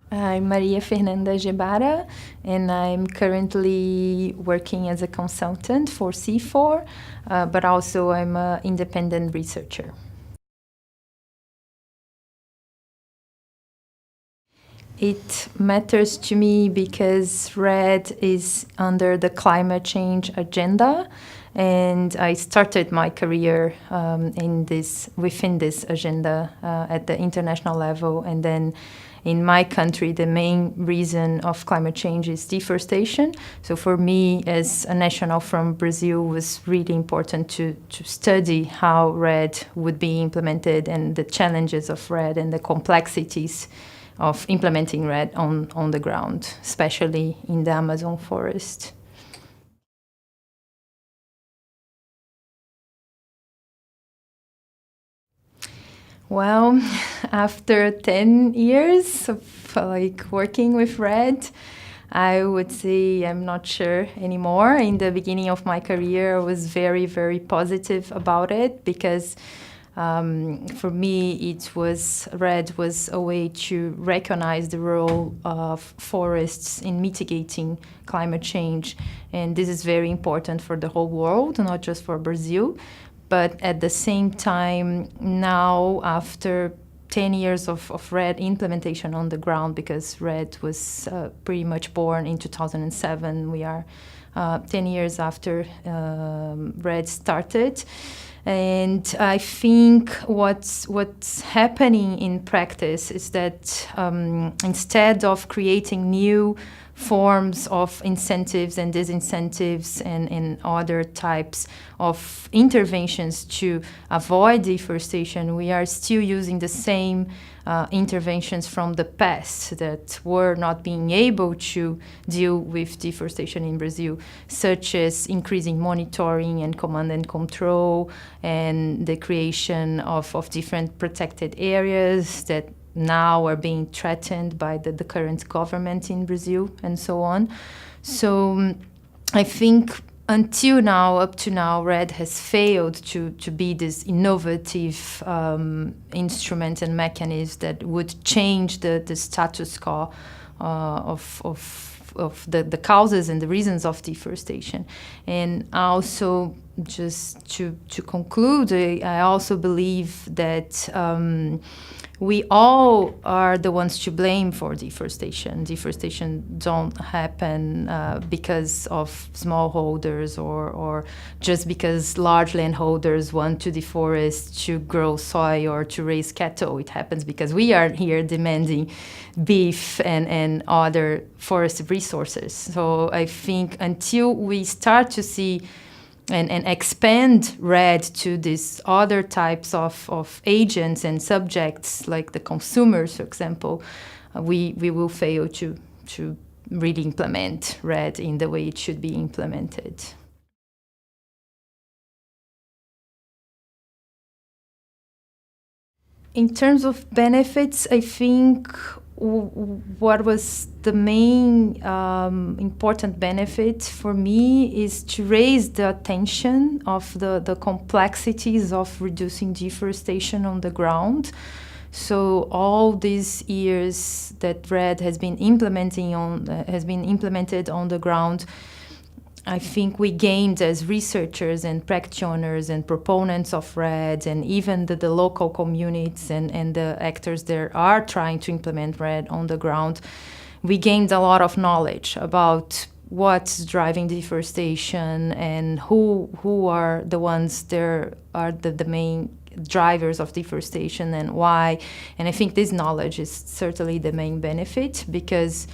I'm Maria Fernanda Gebara, and I'm currently working as a consultant for CIFOR, but also I'm an independent researcher. It matters to me because REDD is under the climate change agenda, and I started my career within this agenda at the international level, and then in my country, the main reason of climate change is deforestation. So for me, as a national from Brazil, it was really important to study how REDD would be implemented and the challenges of REDD and the complexities of implementing REDD on the ground, especially in the Amazon forest. Well, after 10 years of working with REDD, I would say I'm not sure anymore. In the beginning of my career, I was very, very positive about it because for me, REDD was a way to recognize the role of forests in mitigating climate change. And this is very important for the whole world, not just for Brazil. But at the same time, now, after 10 years of REDD implementation on the ground, because REDD was pretty much born in 2007, we are 10 years after REDD started. And I think what's happening in practice is that instead of creating new forms of incentives and disincentives and other types of interventions to avoid deforestation, we are still using the same interventions from the past that were not being able to deal with deforestation in Brazil, such as increasing monitoring and command and control and the creation of different protected areas that now are being threatened by the current government in Brazil and so on. So I think up to now, REDD has failed to be this innovative instrument and mechanism that would change the status quo of the causes and the reasons of deforestation. And also, just to conclude, I also believe that we all are the ones to blame for deforestation. Deforestation don't happen because of smallholders or just because large landholders want to deforest to grow soy or to raise cattle. It happens because we are here demanding beef and other forest resources. So I think until we start to see and expand REDD to these other types of agents and subjects, like the consumers, for example, we will fail to really implement REDD in the way it should be implemented. In terms of benefits, I think what was the main important benefit for me is to raise the attention of the complexities of reducing deforestation on the ground. So all these years that REDD has been implemented on the ground, I think we gained as researchers and practitioners and proponents of REDD, and even the local communities and the actors that are trying to implement REDD on the ground, we gained a lot of knowledge about what's driving deforestation and who are the ones that are the main drivers of deforestation and why. And I think this knowledge is certainly the main benefit, because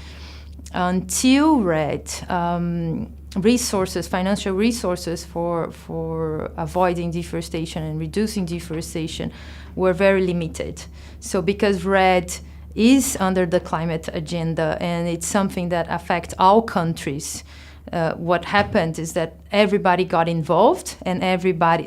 until REDD, financial resources for avoiding deforestation and reducing deforestation were very limited. So because REDD is under the climate agenda and it's something that affects all countries, what happened is that everybody got involved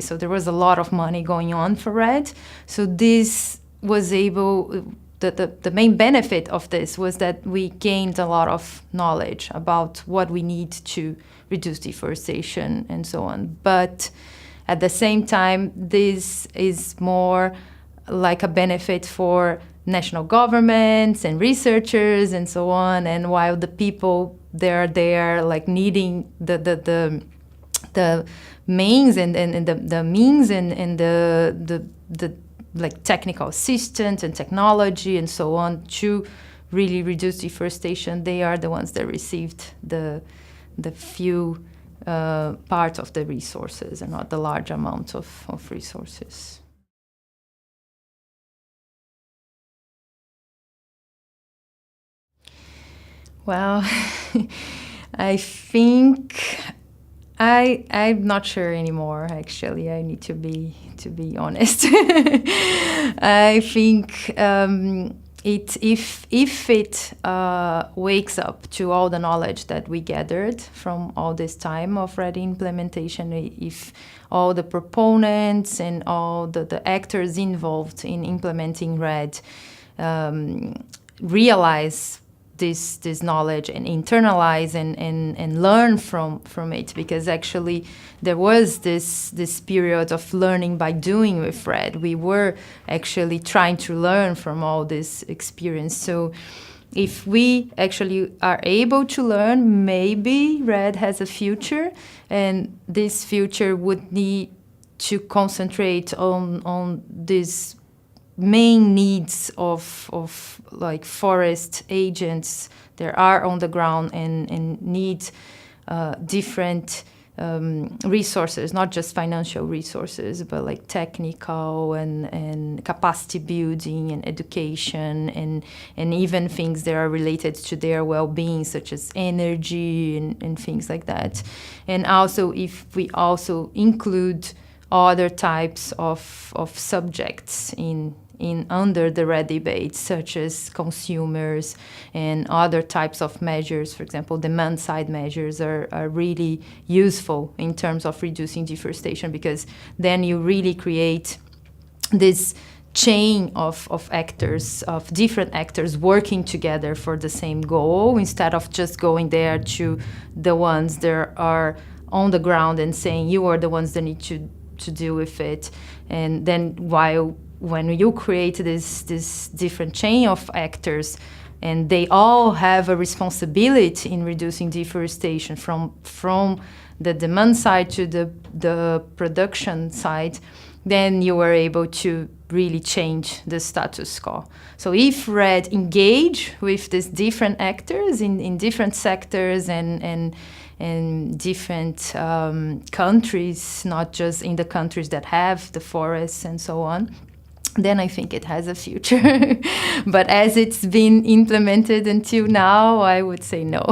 so there was a lot of money going on for REDD. So this was the main benefit of this was that we gained a lot of knowledge about what we need to reduce deforestation and so on. But at the same time, this is more like a benefit for national governments and researchers and so on, and while the people they're there like needing the means and the means and the like technical assistance and technology and so on to really reduce deforestation, they are the ones that received the few part of the resources and not the large amount of resources. Well, I think I'm not sure anymore. Actually, I need to be honest. I think if it wakes up to all the knowledge that we gathered from all this time of REDD implementation, if all the proponents and all the actors involved in implementing REDD realize this knowledge and internalize and learn from it, because actually there was this period of learning by doing with REDD. We were actually trying to learn from all this experience. So if we actually are able to learn, maybe REDD has a future, and this future would need to concentrate on this main needs of like forest agents that are on the ground and need different resources, not just financial resources, but like technical and capacity building and education and even things that are related to their well-being, such as energy and things like that. And also, if we also include other types of subjects in under the REDD debate, such as consumers and other types of measures. For example, demand-side measures are really useful in terms of reducing deforestation, because then you really create this chain of actors, of different actors working together for the same goal, instead of just going there to the ones that are on the ground and saying you are the ones that need to deal with it. And then when you create this different chain of actors, and they all have a responsibility in reducing deforestation from the demand side to the production side, then you are able to really change the status quo. So if REDD engage with these different actors in different sectors and different countries, not just in the countries that have the forests and so on, then I think it has a future. But as it's been implemented until now, I would say no.